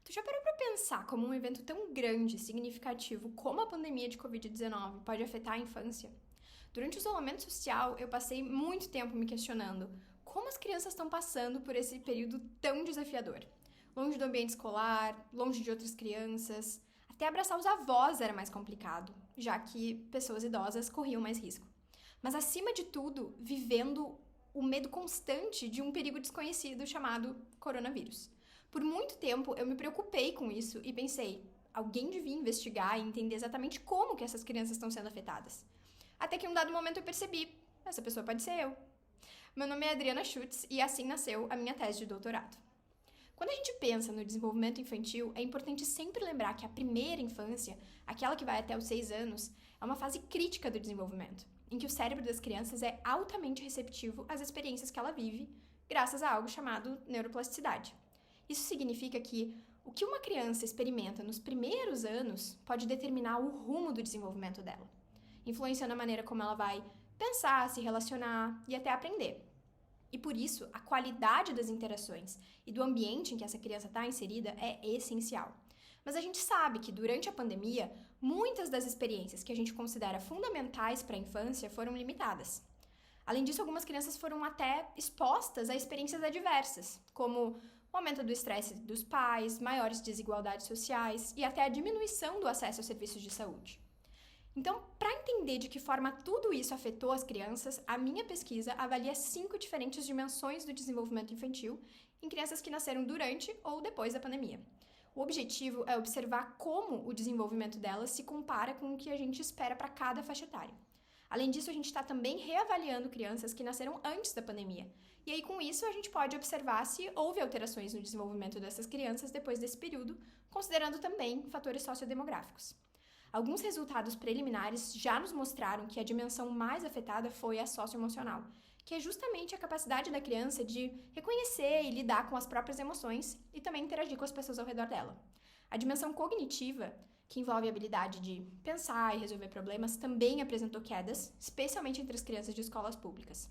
Tu já parou pra pensar como um evento tão grande e significativo como a pandemia de Covid-19 pode afetar a infância? Durante o isolamento social, eu passei muito tempo me questionando como as crianças estão passando por esse período tão desafiador. Longe do ambiente escolar, longe de outras crianças, até abraçar os avós era mais complicado, já que pessoas idosas corriam mais risco. Mas acima de tudo, vivendo o medo constante de um perigo desconhecido chamado coronavírus. Por muito tempo eu me preocupei com isso e pensei, alguém devia investigar e entender exatamente como que essas crianças estão sendo afetadas. Até que em um dado momento eu percebi, essa pessoa pode ser eu. Meu nome é Adriana Schutz e assim nasceu a minha tese de doutorado. Quando a gente pensa no desenvolvimento infantil, é importante sempre lembrar que a primeira infância, aquela que vai até os 6 anos, é uma fase crítica do desenvolvimento, em que o cérebro das crianças é altamente receptivo às experiências que ela vive, graças a algo chamado neuroplasticidade. Isso significa que o que uma criança experimenta nos primeiros anos pode determinar o rumo do desenvolvimento dela, influenciando a maneira como ela vai pensar, se relacionar e até aprender. E por isso, a qualidade das interações e do ambiente em que essa criança está inserida é essencial. Mas a gente sabe que durante a pandemia, muitas das experiências que a gente considera fundamentais para a infância foram limitadas. Além disso, algumas crianças foram até expostas a experiências adversas, como o aumento do estresse dos pais, maiores desigualdades sociais e até a diminuição do acesso a serviços de saúde. Então, para entender de que forma tudo isso afetou as crianças, a minha pesquisa avalia 5 diferentes dimensões do desenvolvimento infantil em crianças que nasceram durante ou depois da pandemia. O objetivo é observar como o desenvolvimento delas se compara com o que a gente espera para cada faixa etária. Além disso, a gente está também reavaliando crianças que nasceram antes da pandemia. E aí, com isso, a gente pode observar se houve alterações no desenvolvimento dessas crianças depois desse período, considerando também fatores sociodemográficos. Alguns resultados preliminares já nos mostraram que a dimensão mais afetada foi a socioemocional, que é justamente a capacidade da criança de reconhecer e lidar com as próprias emoções e também interagir com as pessoas ao redor dela. A dimensão cognitiva, que envolve a habilidade de pensar e resolver problemas, também apresentou quedas, especialmente entre as crianças de escolas públicas.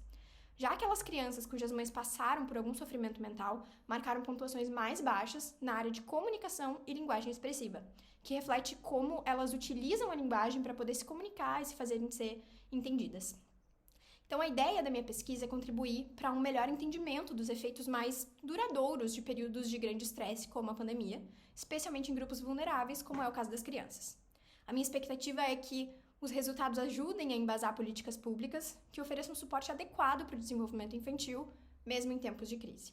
Já aquelas crianças cujas mães passaram por algum sofrimento mental marcaram pontuações mais baixas na área de comunicação e linguagem expressiva, que reflete como elas utilizam a linguagem para poder se comunicar e se fazerem ser entendidas. Então, a ideia da minha pesquisa é contribuir para um melhor entendimento dos efeitos mais duradouros de períodos de grande estresse, como a pandemia, especialmente em grupos vulneráveis, como é o caso das crianças. A minha expectativa é que os resultados ajudem a embasar políticas públicas que ofereçam suporte adequado para o desenvolvimento infantil, mesmo em tempos de crise.